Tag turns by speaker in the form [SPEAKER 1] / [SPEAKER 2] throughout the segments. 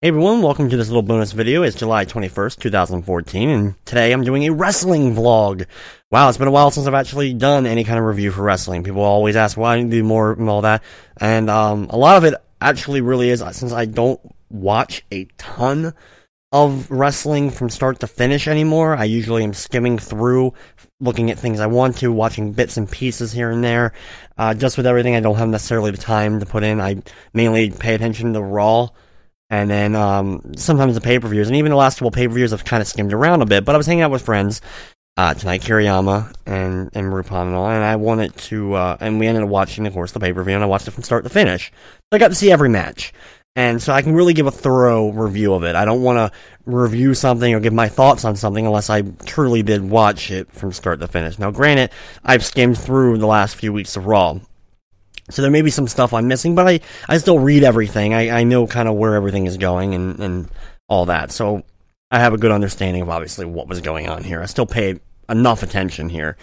[SPEAKER 1] Hey everyone, welcome to this little bonus video. It's July 21st, 2014, and today I'm doing a wrestling vlog. Wow, it's been a while since I've actually done any kind of review for wrestling. People always ask why I do more and all that, and a lot of it actually really is, since I don't watch a ton of wrestling from start to finish anymore. I usually am skimming through, looking at things I want to, watching bits and pieces here and there. Just with everything, I don't have necessarily the time to put in. I mainly pay attention to Raw, and then sometimes the pay-per-views, and even the last couple pay-per-views I've kind of skimmed around a bit, but I was hanging out with friends tonight, Kiriyama and Rupon and all, and I wanted to, and we ended up watching, of course, the pay-per-view, and I watched it from start to finish. So I got to see every match, and so I can really give a thorough review of it. I don't want to review something or give my thoughts on something unless I truly did watch it from start to finish. Now, granted, I've skimmed through the last few weeks of Raw, so there may be some stuff I'm missing, but I still read everything. I know kind of where everything is going and all that. So I have a good understanding of obviously what was going on here. I still paid enough attention here.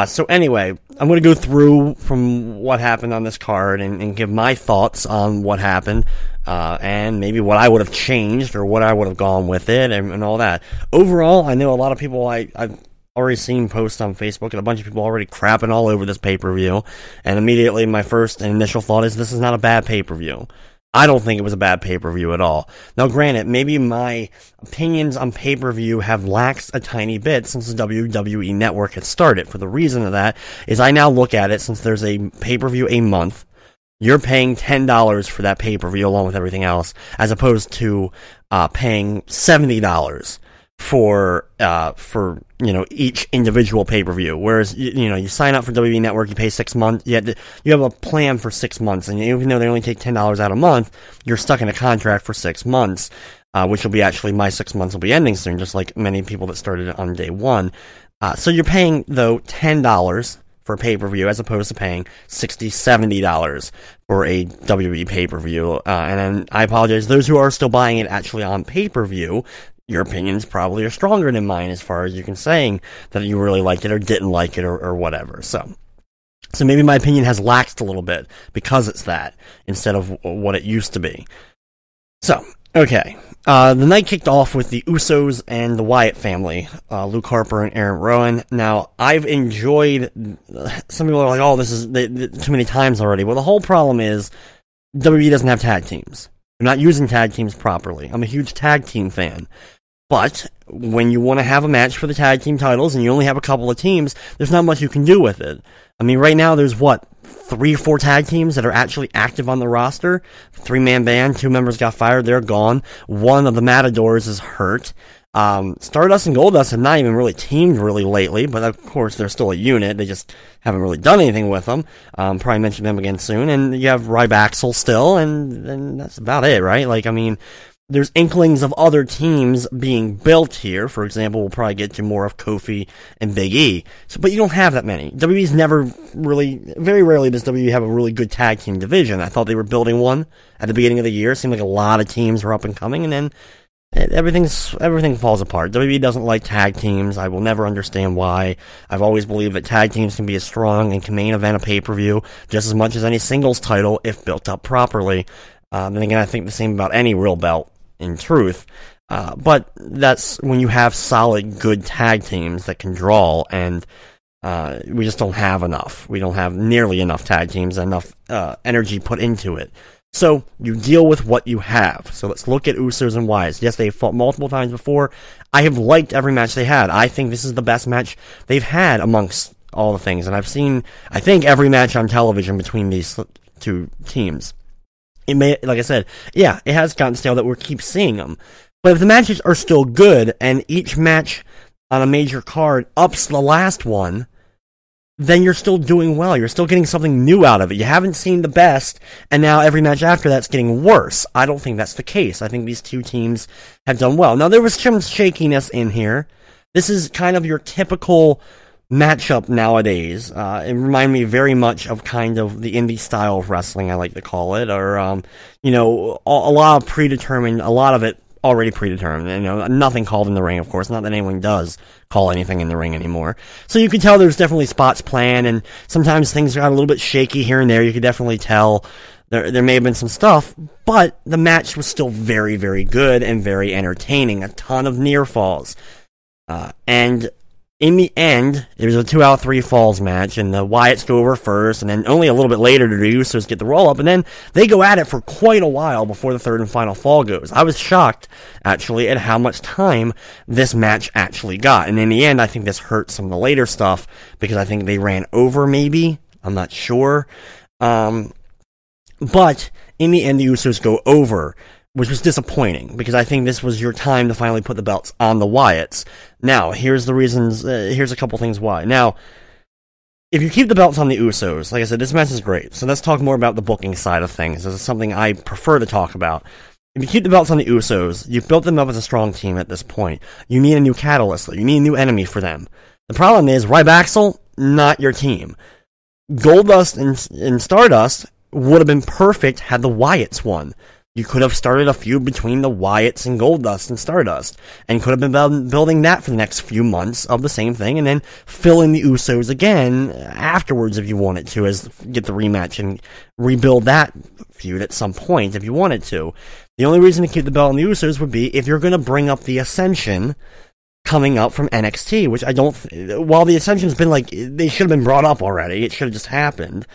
[SPEAKER 1] So anyway, I'm going to go through from what happened on this card and give my thoughts on what happened, and maybe what I would have changed or what I would have gone with it and all that. Overall, I know a lot of people I've already seen posts on Facebook, and a bunch of people already crapping all over this pay-per-view, and immediately my first and initial thought is this is not a bad pay-per-view. I don't think it was a bad pay-per-view at all. Now granted, maybe my opinions on pay-per-view have laxed a tiny bit since the WWE Network had started. For the reason of that is I now look at it, since there's a pay-per-view a month, you're paying $10 for that pay-per-view along with everything else, as opposed to paying $70 for each individual pay-per-view. Whereas you sign up for WWE Network, you pay 6 months, you have a plan for 6 months, and even though they only take $10 out a month, you're stuck in a contract for 6 months, which will be actually, my 6 months will be ending soon, just like many people that started on day one. So you're paying though $10 for a pay-per-view as opposed to paying $60, $70 for a WWE pay-per-view. And then I apologize, those who are still buying it actually on pay-per-view, your opinions probably are stronger than mine as far as you can saying that you really liked it or didn't like it or whatever. So maybe my opinion has laxed a little bit because it's that instead of what it used to be. So, okay. The night kicked off with the Usos and the Wyatt family, Luke Harper and Aaron Rowan. Now, I've enjoyed, some people are like, oh, this is too many times already. Well, the whole problem is WWE doesn't have tag teams. They're not using tag teams properly. I'm a huge tag team fan. But when you want to have a match for the tag team titles and you only have a couple of teams, there's not much you can do with it. I mean, right now there's 3 or 4 tag teams that are actually active on the roster. 3-man band, 2 members got fired, they're gone. One of the Matadors is hurt. Stardust and Goldust have not even really teamed really lately, but of course they're still a unit. They just haven't really done anything with them. Probably mention them again soon. And you have Rybaxel still, and that's about it, right? Like, I mean, there's inklings of other teams being built here. For example, we'll probably get to more of Kofi and Big E. But you don't have that many. WWE's never really, very rarely does WWE have a really good tag team division. I thought they were building one at the beginning of the year. It seemed like a lot of teams were up and coming, and then everything falls apart. WWE doesn't like tag teams. I will never understand why. I've always believed that tag teams can be as strong and can main event a pay-per-view just as much as any singles title if built up properly. Then again, I think the same about any real belt, in truth. But that's when you have solid, good tag teams that can draw, and we just don't have enough. We don't have nearly enough tag teams, enough energy put into it. So, you deal with what you have. So let's look at Usos and Wyatt. Yes, they've fought multiple times before. I have liked every match they had. I think this is the best match they've had amongst all the things. And I've seen, I think, every match on television between these 2 teams. It may, like I said, yeah, it has gotten stale that we keep seeing them. But if the matches are still good, and each match on a major card ups the last one, then you're still doing well. You're still getting something new out of it. You haven't seen the best, and now every match after that's getting worse. I don't think that's the case. I think these 2 teams have done well. Now, there was some shakiness in here. This is kind of your typical matchup nowadays. It reminded me very much of kind of the indie style of wrestling, I like to call it, or, a lot of predetermined, a lot of it already predetermined. Nothing called in the ring, of course. Not that anyone does call anything in the ring anymore. So you could tell there's definitely spots planned, and sometimes things got a little bit shaky here and there. You could definitely tell There may have been some stuff, but the match was still very, very good and very entertaining. A ton of near falls. And in the end, it was a 2 out of 3 falls match, and the Wyatts go over first, and then only a little bit later do the Usos get the roll-up, and then they go at it for quite a while before the third and final fall goes. I was shocked, actually, at how much time this match actually got, and in the end, I think this hurt some of the later stuff, because I think they ran over, maybe. I'm not sure. But in the end, the Usos go over, which was disappointing, because I think this was your time to finally put the belts on the Wyatts. Now, here's the reasons, here's a couple things why. Now, if you keep the belts on the Usos, like I said, this match is great, so let's talk more about the booking side of things. This is something I prefer to talk about. If you keep the belts on the Usos, you've built them up as a strong team at this point. You need a new catalyst, you need a new enemy for them. The problem is, Ryback, not your team. Goldust and Stardust would have been perfect had the Wyatts won. You could have started a feud between the Wyatts and Goldust and Stardust, and could have been building that for the next few months of the same thing, and then fill in the Usos again afterwards if you wanted to, as get the rematch and rebuild that feud at some point if you wanted to. The only reason to keep the belt on the Usos would be if you're going to bring up the Ascension coming up from NXT, which I don't, while the Ascension's been like, they should have been brought up already, it should have just happened.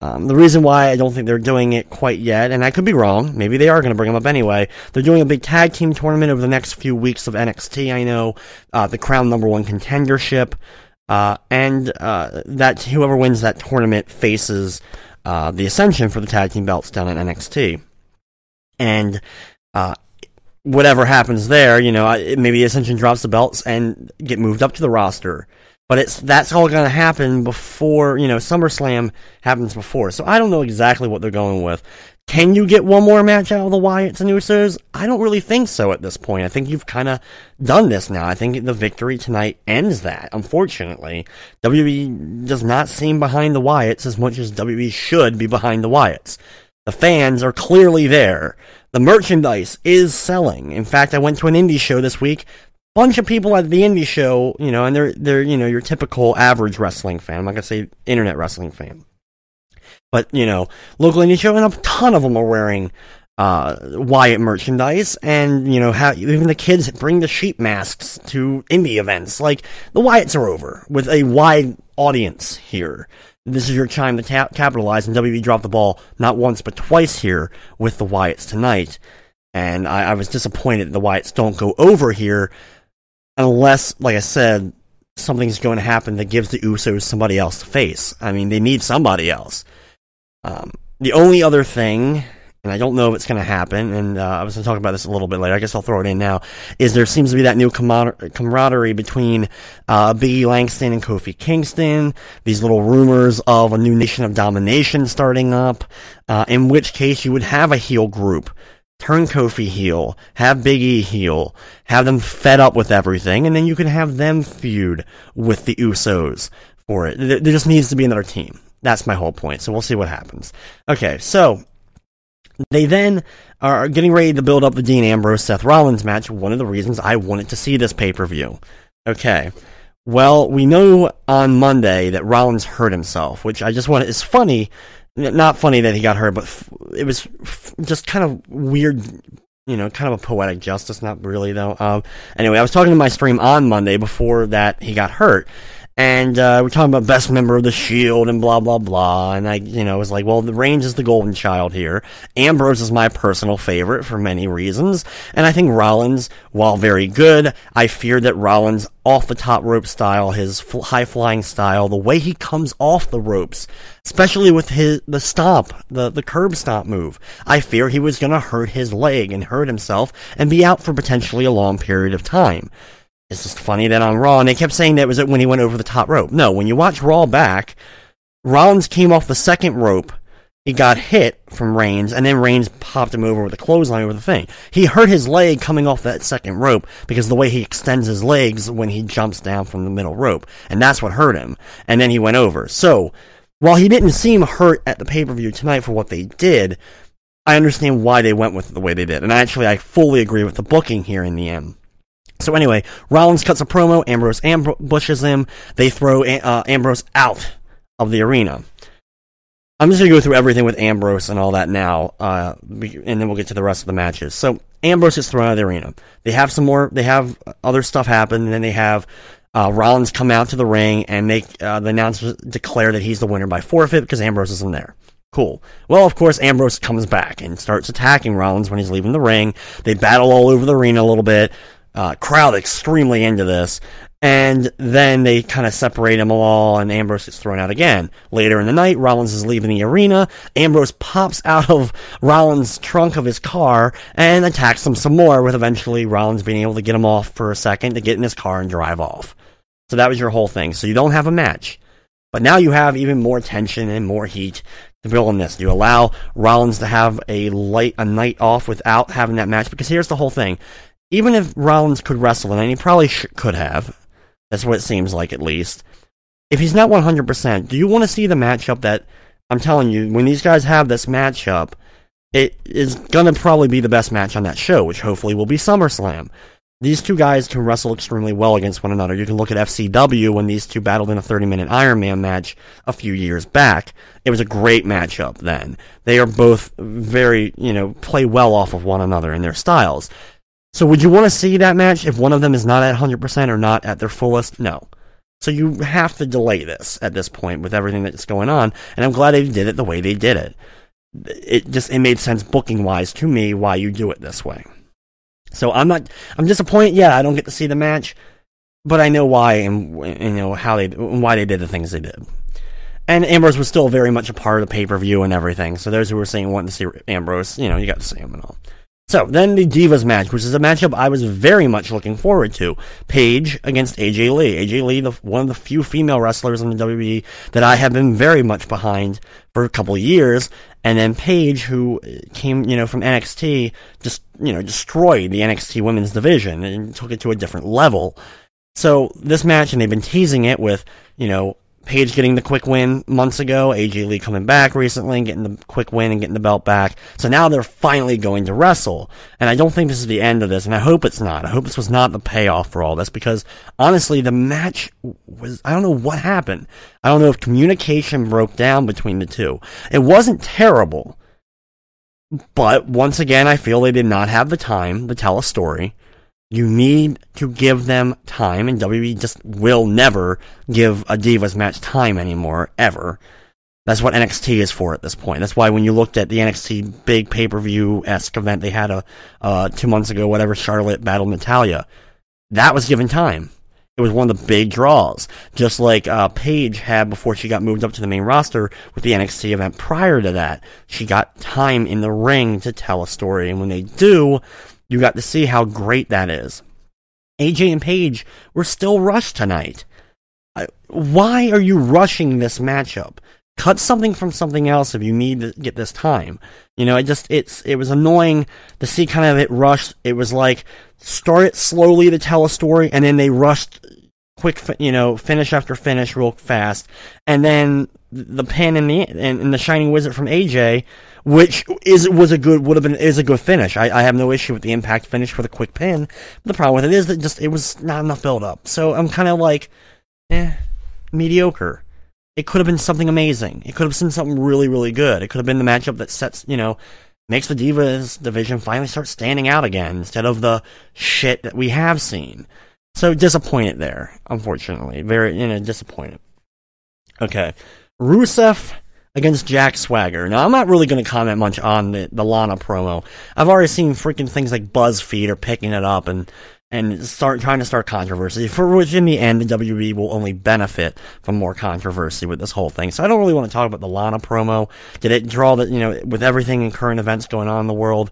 [SPEAKER 1] The reason why I don't think they're doing it quite yet, and I could be wrong, maybe they are going to bring them up anyway, they're doing a big tag team tournament over the next few weeks of NXT, I know, the Crown #1 contendership, and that whoever wins that tournament faces the Ascension for the tag team belts down at NXT. And whatever happens there, you know, maybe the Ascension drops the belts and get moved up to the roster. But that's all going to happen before, you know, SummerSlam happens before. So I don't know exactly what they're going with. Can you get one more match out of the Wyatts and Usos? I don't really think so at this point. I think you've kind of done this now. I think the victory tonight ends that, unfortunately. WWE does not seem behind the Wyatts as much as WWE should be behind the Wyatts. The fans are clearly there. The merchandise is selling. In fact, I went to an indie show this week. Bunch of people at the indie show, you know, and they're you know, your typical average wrestling fan. I'm not gonna say internet wrestling fan, but you know, local indie show, and a ton of them are wearing Wyatt merchandise, and you know, how even the kids bring the sheep masks to indie events. Like, the Wyatts are over with a wide audience here. This is your time to capitalize, and WWE dropped the ball not once but twice here with the Wyatts tonight. And I was disappointed that the Wyatts don't go over here. Unless, like I said, something's going to happen that gives the Usos somebody else to face. I mean, they need somebody else. The only other thing, and I don't know if it's going to happen, and I was going to talk about this a little bit later, I guess I'll throw it in now, is there seems to be that new camaraderie between Big E Langston and Kofi Kingston, these little rumors of a new Nation of Domination starting up, in which case you would have a heel group. Turn Kofi heel, have Big E heel, have them fed up with everything, and then you can have them feud with the Usos for it. There just needs to be another team. That's my whole point, so we'll see what happens. Okay, so they then are getting ready to build up the Dean Ambrose-Seth Rollins match, one of the reasons I wanted to see this pay-per-view. Okay, well, we know on Monday that Rollins hurt himself, which I just wanted, it's funny. Not funny that he got hurt, but it was just kind of weird, you know, kind of a poetic justice, not really, though. Anyway, I was talking to my stream on Monday before that he got hurt, and we're talking about best member of the Shield and blah, blah, blah, and I, you know, was like, well, the Reigns is the golden child here. Ambrose is my personal favorite for many reasons, and I think Rollins, while very good, I fear that Rollins' off-the-top rope style, his high-flying style, the way he comes off the ropes, especially with the stomp, the curb stomp move, I fear he was going to hurt his leg and hurt himself and be out for potentially a long period of time. It's just funny that on Raw, and they kept saying that was it when he went over the top rope. No, when you watch Raw back, Rollins came off the second rope, he got hit from Reigns, and then Reigns popped him over with a clothesline over the thing. He hurt his leg coming off that second rope because of the way he extends his legs when he jumps down from the middle rope, and that's what hurt him, and then he went over. So, while he didn't seem hurt at the pay-per-view tonight for what they did, I understand why they went with it the way they did, and I fully agree with the booking here in the end. So anyway, Rollins cuts a promo, Ambrose ambushes him, they throw Ambrose out of the arena. I'm just going to go through everything with Ambrose and all that now, and then we'll get to the rest of the matches. So, Ambrose is thrown out of the arena. They have other stuff happen, and then they have Rollins come out to the ring and make the announcer declare that he's the winner by forfeit because Ambrose isn't there. Cool. Well, of course, Ambrose comes back and starts attacking Rollins when he's leaving the ring. They battle all over the arena a little bit. Crowd extremely into this. And then they kind of separate them all, and Ambrose gets thrown out again. Later in the night, Rollins is leaving the arena. Ambrose pops out of Rollins' trunk of his car and attacks him some more, with eventually Rollins being able to get him off for a second to get in his car and drive off. So that was your whole thing. So you don't have a match. But now you have even more tension and more heat to build on this. You allow Rollins to have a night off without having that match, because here's the whole thing. Even if Rollins could wrestle, and he probably could have, that's what it seems like, at least. If he's not 100%, do you want to see the matchup that, I'm telling you, when these guys have this matchup, it is going to probably be the best match on that show, which hopefully will be SummerSlam. These two guys can wrestle extremely well against one another. You can look at FCW when these two battled in a 30-minute Iron Man match a few years back. It was a great matchup then. They are both very, play well off of one another in their styles. So would you want to see that match if one of them is not at 100% or not at their fullest? No. So you have to delay this at this point with everything that's going on, and I'm glad they did it the way they did it. It made sense booking-wise to me why you do it this way. So I'm disappointed, yeah, I don't get to see the match, but I know why and why they did the things they did. And Ambrose was still very much a part of the pay-per-view and everything, so those who were saying wanting to see Ambrose, you got to see him and all. So, then the Divas match, which is a matchup I was very much looking forward to. Paige against AJ Lee. AJ Lee, one of the few female wrestlers in the WWE that I have been very much behind for a couple of years. And then Paige, who came, from NXT, just, destroyed the NXT women's division and took it to a different level. So, this match, and they've been teasing it with, Paige getting the quick win months ago, AJ Lee coming back recently and getting the quick win and getting the belt back. So now they're finally going to wrestle. And I don't think this is the end of this, and I hope it's not. I hope this was not the payoff for all this, because honestly, the match was, I don't know what happened. I don't know if communication broke down between the two. It wasn't terrible, but once again, I feel they did not have the time to tell a story. You need to give them time, and WWE just will never give a Divas match time anymore, ever. That's what NXT is for at this point. That's why when you looked at the NXT big pay-per-view-esque event they had 2 months ago, whatever, Charlotte battled Natalya, that was given time. It was one of the big draws, just like Paige had before she got moved up to the main roster with the NXT event prior to that. She got time in the ring to tell a story, and when they do, you got to see how great that is. AJ and Paige were still rushed tonight. Why are you rushing this matchup? Cut something from something else if you need to get this time. It was annoying to see kind of it rushed. It was like, start it slowly to tell a story, and then they rushed quick, finish after finish real fast. And then the pin and the Shining Wizard from AJ, which is a good finish. I have no issue with the Impact finish for the quick pin. But the problem with it is that it was not enough build up. So I'm kind of like, mediocre. It could have been something amazing. It could have been something really, really good. It could have been the matchup that sets, makes the Divas division finally start standing out again instead of the shit that we have seen. So disappointed there, unfortunately. Very, disappointed. Okay. Rusev against Jack Swagger. Now, I'm not really going to comment much on the Lana promo. I've already seen freaking things like BuzzFeed are picking it up and trying to start controversy, for which in the end, the WWE will only benefit from more controversy with this whole thing. So I don't really want to talk about the Lana promo. Did it draw that, with everything in current events going on in the world,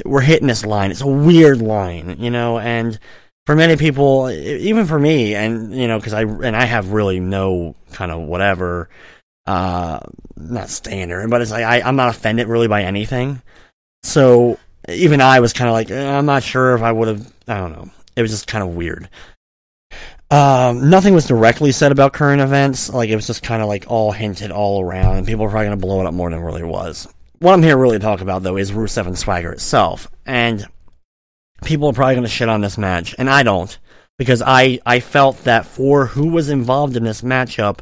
[SPEAKER 1] we're hitting this line. It's a weird line, and for many people, even for me, and, because I have really no kind of whatever, not standard, but it's like, I'm not offended really by anything. So, even I was kind of like, I'm not sure if I would have, I don't know. It was just kind of weird. Nothing was directly said about current events. Like, it was just kind of like all hinted all around, and people are probably going to blow it up more than it really was. What I'm here really to talk about, though, is Rusev and Swagger itself. And people are probably going to shit on this match, and I don't. Because I felt that for who was involved in this matchup,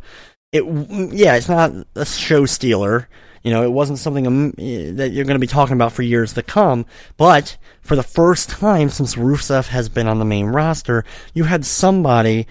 [SPEAKER 1] it's not a show stealer. You know, it wasn't something that you're going to be talking about for years to come, but for the first time since Rusev has been on the main roster, you had somebody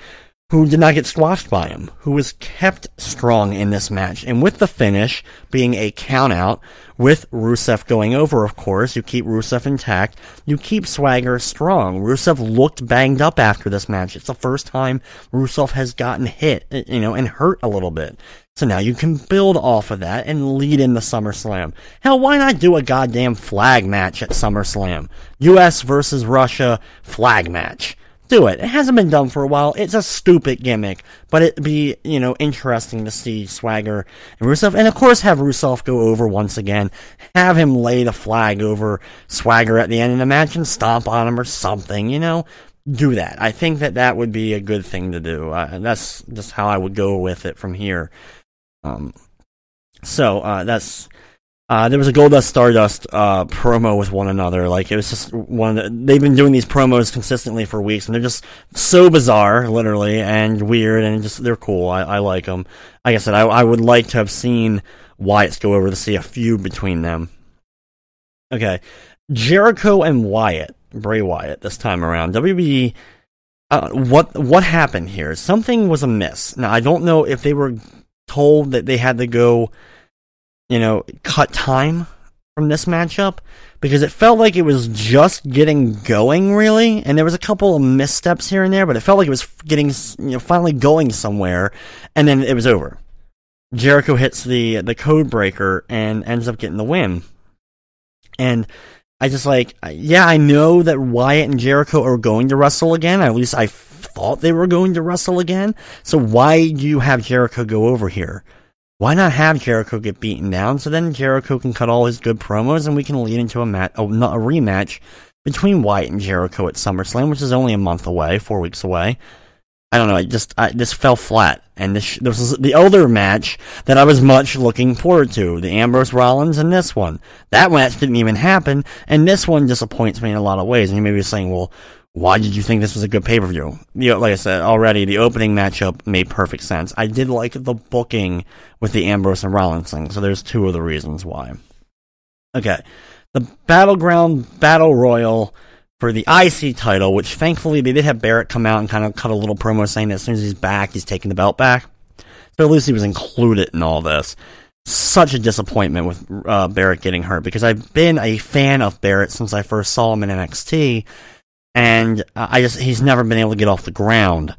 [SPEAKER 1] who did not get squashed by him, who was kept strong in this match. And with the finish being a countout, with Rusev going over, of course, you keep Rusev intact, you keep Swagger strong. Rusev looked banged up after this match. It's the first time Rusev has gotten hit, and hurt a little bit. So now you can build off of that and lead into SummerSlam. Hell, why not do a goddamn flag match at SummerSlam? US versus Russia flag match. Do it. It hasn't been done for a while. It's a stupid gimmick, but it'd be, interesting to see Swagger and Rusev, and of course have Rusev go over once again. Have him lay the flag over Swagger at the end of the match and stomp on him or something, Do that. I think that would be a good thing to do. That's just how I would go with it from here. There was a Goldust Stardust promo with one another. Like, it was just they've been doing these promos consistently for weeks, and they're just so bizarre, literally, and weird, and they're cool. I like them. Like I said, I would like to have seen Wyatt go over to see a feud between them. Okay. Jericho and Wyatt, Bray Wyatt, this time around. WWE, what happened here? Something was amiss. Now, I don't know if they were told that they had to go, cut time from this matchup, because it felt like it was just getting going, really, and there was a couple of missteps here and there, but it felt like it was getting, finally going somewhere, and then it was over. Jericho hits the code breaker and ends up getting the win. And I just I know that Wyatt and Jericho are going to wrestle again, at least I thought they were going to wrestle again, so why do you have Jericho go over here? Why not have Jericho get beaten down, so then Jericho can cut all his good promos and we can lead into a rematch between Wyatt and Jericho at SummerSlam, which is only a month away, 4 weeks away. I don't know, this fell flat. And this was the other match that I was much looking forward to, the Ambrose Rollins and this one. That match didn't even happen, and this one disappoints me in a lot of ways. And you may be saying, well, why did you think this was a good pay-per-view? Like I said already, the opening matchup made perfect sense. I did like the booking with the Ambrose and Rollins thing, so there's two of the reasons why. Okay, the Battleground Battle Royal for the IC title, which thankfully they did have Barrett come out and kind of cut a little promo saying that as soon as he's back, he's taking the belt back. So at least he was included in all this. Such a disappointment with Barrett getting hurt, because I've been a fan of Barrett since I first saw him in NXT, and he's never been able to get off the ground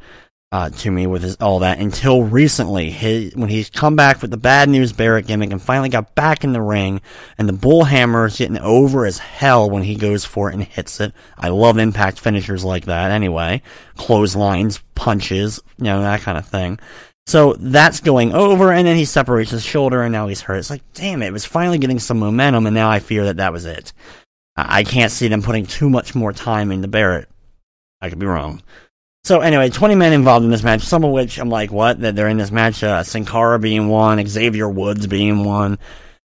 [SPEAKER 1] to me with all that until recently, when he's come back with the Bad News Barrett gimmick and finally got back in the ring, and the Bullhammer is getting over as hell when he goes for it and hits it. I love impact finishers like that anyway. Clotheslines, punches, that kind of thing. So that's going over, and then he separates his shoulder, and now he's hurt. It's like, damn it was finally getting some momentum, and now I fear that was it. I can't see them putting too much more time into Barrett. I could be wrong. So anyway, 20 men involved in this match, some of which I'm like, what? That they're in this match, Sin Cara being one, Xavier Woods being one.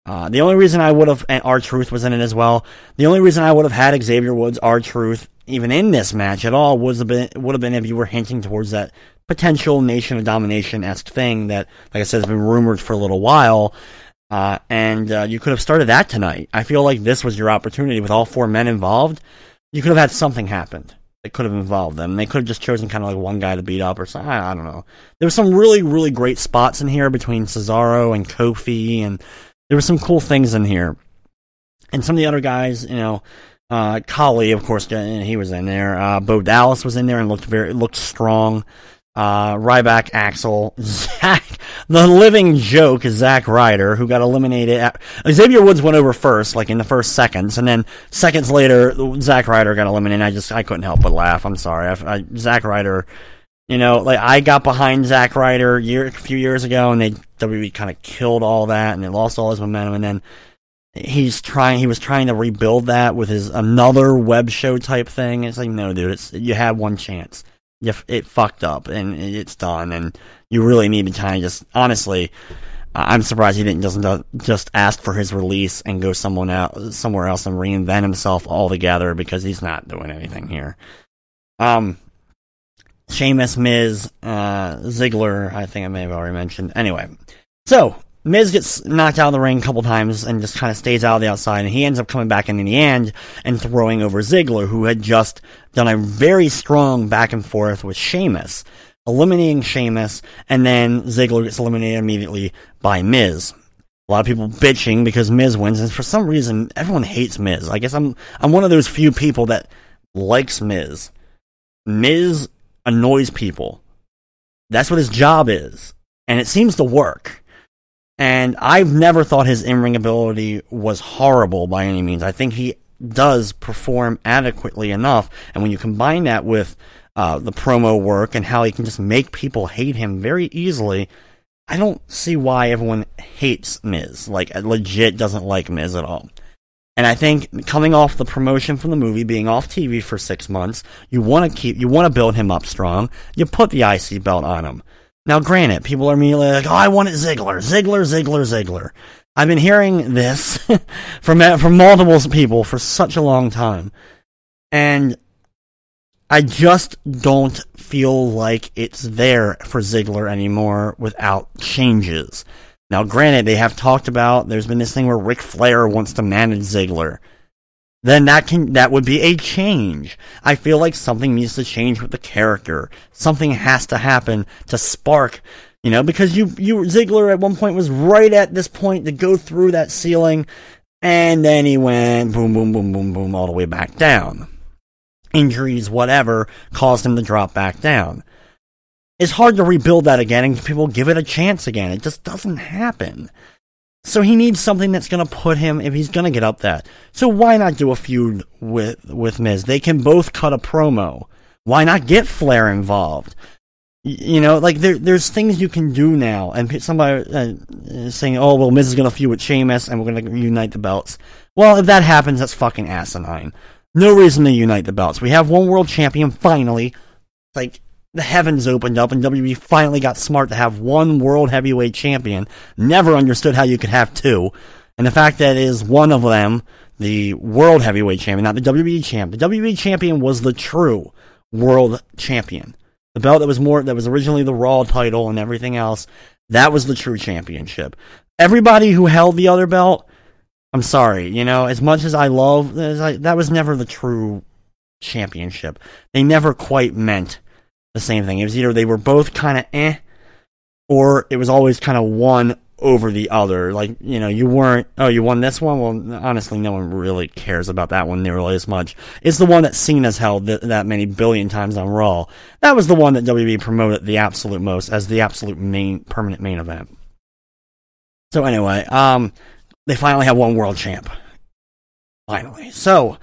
[SPEAKER 1] The only reason I would have, and R-Truth was in it as well, the only reason I would have had Xavier Woods, R-Truth, even in this match at all, would have been if you were hinting towards that potential Nation of Domination-esque thing that, like I said, has been rumored for a little while. And you could have started that tonight. I feel like this was your opportunity with all four men involved. You could have had something happen that could have involved them. They could have just chosen kind of like one guy to beat up or something. I don't know. There were some really, really great spots in here between Cesaro and Kofi, and there were some cool things in here. And some of the other guys, Khali, of course, he was in there. Bo Dallas was in there and looked strong. Ryback, Axel, Zack, the living joke is Zack Ryder, who got eliminated. Xavier Woods went over first, like in the first seconds, and then seconds later, Zack Ryder got eliminated. I couldn't help but laugh. I'm sorry. Zack Ryder, I got behind Zack Ryder a few years ago, and WWE kind of killed all that, and they lost all his momentum, and then he was trying to rebuild that with his another web show type thing. It's like, no, dude, you had one chance. It fucked up, and it's done, and you really need to kind of just, honestly, I'm surprised he doesn't just ask for his release and go somewhere else and reinvent himself altogether, because he's not doing anything here. Sheamus, Miz, Ziggler, I think I may have already mentioned. Anyway, so Miz gets knocked out of the ring a couple times and just kind of stays out of the outside, and he ends up coming back in the end and throwing over Ziggler, who had just done a very strong back and forth with Sheamus, eliminating Sheamus, and then Ziggler gets eliminated immediately by Miz. A lot of people bitching because Miz wins, and for some reason, everyone hates Miz. I guess I'm one of those few people that likes Miz. Miz annoys people. That's what his job is, and it seems to work. And I've never thought his in-ring ability was horrible by any means. I think he does perform adequately enough, and when you combine that with the promo work and how he can just make people hate him very easily, I don't see why everyone hates Miz. Like, legit doesn't like Miz at all. And I think coming off the promotion from the movie, being off TV for 6 months, you want to build him up strong. You put the IC belt on him. Now, granted, people are immediately like, oh, I want it Ziggler. I've been hearing this from multiple people for such a long time. And I just don't feel like it's there for Ziggler anymore without changes. Now, granted, they have talked about, there's been this thing where Ric Flair wants to manage Ziggler. Then that would be a change. I feel like something needs to change with the character. Something has to happen to spark, because Ziggler at one point was right at this point to go through that ceiling, and then he went boom, boom, boom, boom, boom, all the way back down. Injuries, whatever, caused him to drop back down. It's hard to rebuild that again, and people give it a chance again. It just doesn't happen. So he needs something that's going to put him, if he's going to get up that. So why not do a feud with Miz? They can both cut a promo. Why not get Flair involved? There's things you can do now. And somebody is saying, oh, well, Miz is going to feud with Sheamus, and we're going to unite the belts. Well, if that happens, that's fucking asinine. No reason to unite the belts. We have one world champion, finally. The heavens opened up, and WWE finally got smart to have one world heavyweight champion. Never understood how you could have two. And the fact that is one of them, the world heavyweight champion, not the WWE champ. The WWE champion was the true world champion. The belt that was originally the Raw title and everything else, that was the true championship. Everybody who held the other belt, I'm sorry, as much as I love, that was never the true championship. They never quite meant the same thing. It was either they were both kind of or it was always kind of one over the other. You weren't, oh, you won this one? Well, honestly, no one really cares about that one nearly as much. It's the one that Cena's held that many billion times on Raw. That was the one that WWE promoted the absolute most as the absolute permanent main event. So anyway, they finally have one world champ. Finally. So,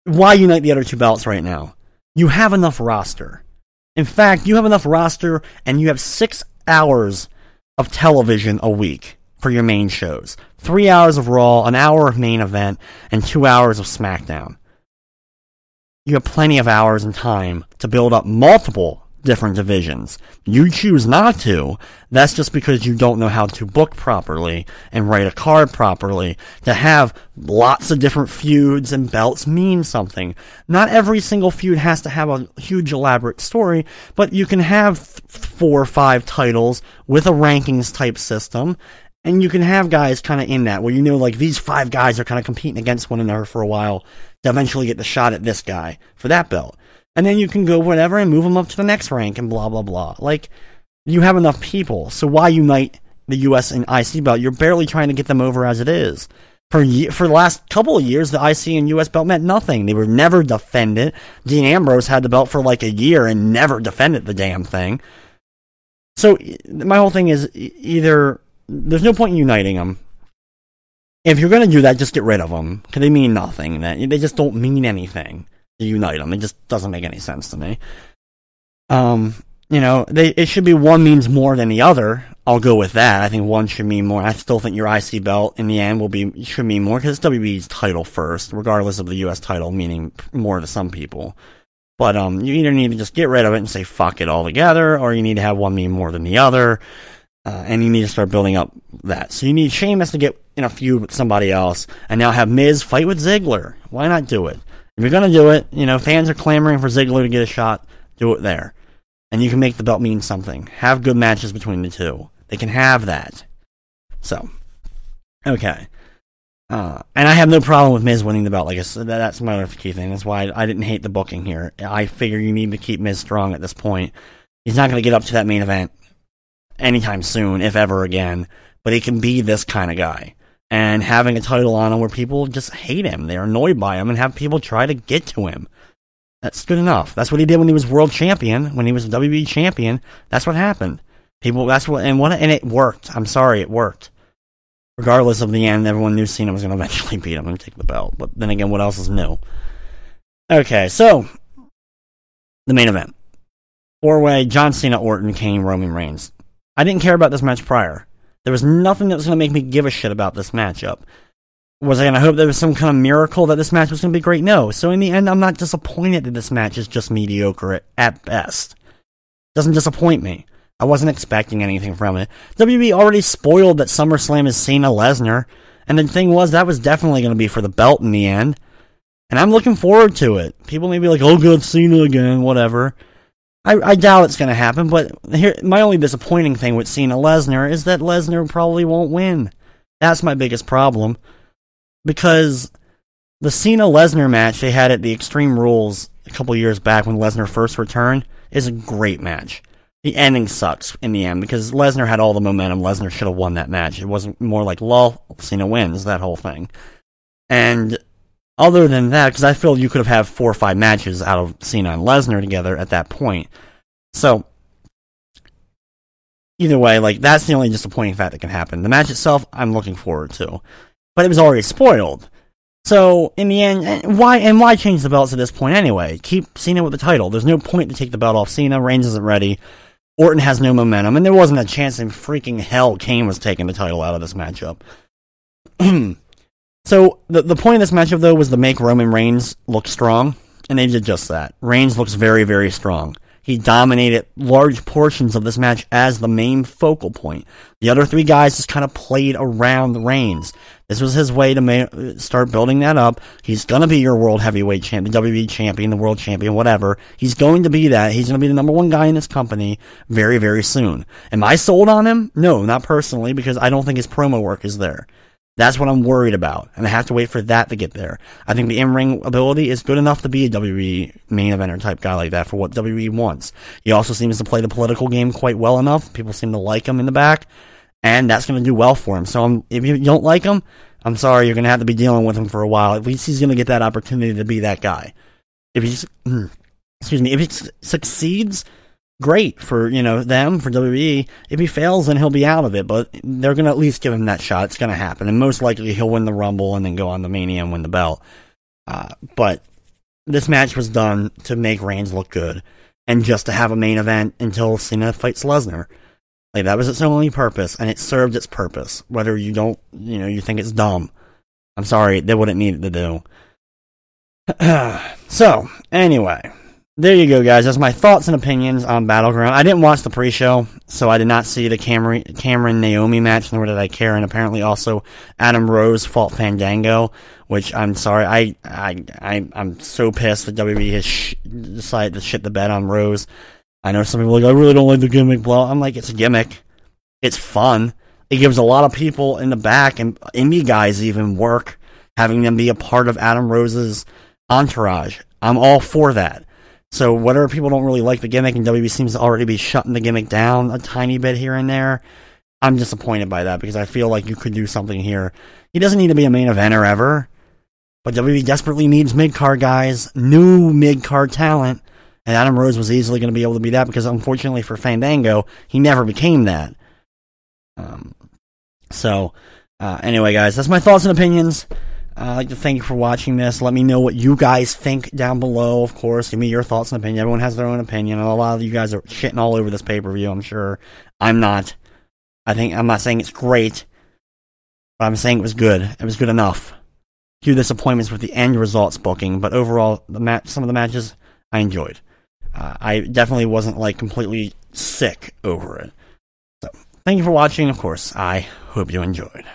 [SPEAKER 1] why unite the other two belts right now? You have enough roster. In fact, you have enough roster, and you have 6 hours of television a week for your main shows. 3 hours of Raw, an hour of main event, and 2 hours of SmackDown. You have plenty of hours and time to build up multiple different divisions. You choose not to. That's just because you don't know how to book properly and write a card properly. To have lots of different feuds and belts mean something. Not every single feud has to have a huge elaborate story, but you can have 4 or 5 titles with a rankings type system, and you can have guys kind of in that, where these 5 guys are kind of competing against one another for a while to eventually get the shot at this guy for that belt. And then you can go whatever and move them up to the next rank and blah, blah, blah. You have enough people, so why unite the US and IC belt? You're barely trying to get them over as it is. For the last couple of years, the IC and US belt meant nothing. They were never defended. Dean Ambrose had the belt for a year and never defended the damn thing. So my whole thing is either there's no point in uniting them. If you're going to do that, just get rid of them, because they mean nothing. They just don't mean anything to unite them. It just doesn't make any sense to me. It should be one means more than the other. I'll go with that. I think one should mean more. I still think your IC belt in the end should mean more, because it's WWE's title first, regardless of the US title meaning more to some people. But you either need to just get rid of it and say fuck it altogether, or you need to have one mean more than the other. And you need to start building up that. So you need Sheamus to get in a feud with somebody else, and now have Miz fight with Ziggler. Why not do it? If you're going to do it, fans are clamoring for Ziggler to get a shot, do it there. And you can make the belt mean something. Have good matches between the two. They can have that. So, okay. And I have no problem with Miz winning the belt. Like I said, that's my other key thing. That's why I didn't hate the booking here. I figure you need to keep Miz strong at this point. He's not going to get up to that main event anytime soon, if ever again. But he can be this kind of guy. And having a title on him where people just hate him. They're annoyed by him and have people try to get to him. That's good enough. That's what he did when he was world champion. When he was WWE champion. That's what happened. And it worked. I'm sorry, it worked. Regardless of the end, everyone knew Cena was going to eventually beat him and take the belt. But then again, what else is new? Okay, so, the main event. 4-way, John Cena, Orton, Kane, Roman Reigns. I didn't care about this match prior. There was nothing that was going to make me give a shit about this matchup. Was I going to hope there was some kind of miracle that this match was going to be great? No. So in the end, I'm not disappointed that this match is just mediocre at best. Doesn't disappoint me. I wasn't expecting anything from it. WWE already spoiled that SummerSlam is Cena Lesnar, and the thing was, that was definitely going to be for the belt in the end. And I'm looking forward to it. People may be like, oh good, Cena again, whatever. I doubt it's going to happen, but here, my only disappointing thing with Cena Lesnar is that Lesnar probably won't win. That's my biggest problem. Because the Cena Lesnar match they had at the Extreme Rules a couple years back when Lesnar first returned is a great match. The ending sucks in the end because Lesnar had all the momentum. Lesnar should have won that match. It wasn't more like, lol, Cena wins, that whole thing. And other than that, because I feel you could have had 4 or 5 matches out of Cena and Lesnar together at that point. So, either way, like, that's the only disappointing fact that can happen. The match itself, I'm looking forward to. But it was already spoiled. So, in the end, why change the belts at this point anyway? Keep Cena with the title. There's no point to take the belt off Cena. Reigns isn't ready. Orton has no momentum. And there wasn't a chance in freaking hell Kane was taking the title out of this matchup. So, the point of this matchup, though, was to make Roman Reigns look strong. And they did just that. Reigns looks very, very strong. He dominated large portions of this match as the main focal point. The other 3 guys just kind of played around Reigns. This was his way to start building that up. He's going to be your world heavyweight champion, the WWE champion, the world champion, whatever. He's going to be that. He's going to be the number 1 guy in this company very, very soon. Am I sold on him? No, not personally, because I don't think his promo work is there. That's what I'm worried about, and I have to wait for that to get there. I think the in-ring ability is good enough to be a WWE main eventer type guy like that for what WWE wants. He also seems to play the political game quite well enough. People seem to like him in the back, and that's going to do well for him. So if you don't like him, I'm sorry, you're going to have to be dealing with him for a while. At least he's going to get that opportunity to be that guy. If he succeeds, great for, them, for WWE. If he fails, then he'll be out of it, but they're going to at least give him that shot. It's going to happen, and most likely he'll win the Rumble and then go on the Mania and win the belt. But this match was done to make Reigns look good, and just to have a main event until Cena fights Lesnar. Like, that was its only purpose, and it served its purpose. Whether you don't, you think it's dumb. I'm sorry, they wouldn't need it to do. So, anyway. There you go, guys. That's my thoughts and opinions on Battleground. I didn't watch the pre-show, so I did not see the Cameron-Naomi match, nor did I care. And apparently also Adam Rose fought Fandango, which I'm sorry. I'm so pissed that WWE has decided to shit the bed on Rose. I know some people are like, I really don't like the gimmick, blah. I'm like, it's a gimmick. It's fun. It gives a lot of people in the back, and indie guys even, work, having them be a part of Adam Rose's entourage. I'm all for that. So whatever people don't really like the gimmick, and WWE seems to already be shutting the gimmick down a tiny bit here and there, I'm disappointed by that, because I feel like you could do something here. He doesn't need to be a main eventer ever, but WWE desperately needs mid-card guys, new mid-card talent, and Adam Rose was easily going to be able to be that, because unfortunately for Fandango, he never became that. Anyway, guys, that's my thoughts and opinions. I'd like to thank you for watching this. Let me know what you guys think down below, of course. Give me your thoughts and opinion. Everyone has their own opinion, and a lot of you guys are shitting all over this pay-per-view, I'm sure. I'm not. I'm not saying it's great, but I'm saying it was good. It was good enough. Few disappointments with the end results booking, but overall, some of the matches I enjoyed. I definitely wasn't, completely sick over it. So, thank you for watching. Of course, I hope you enjoyed.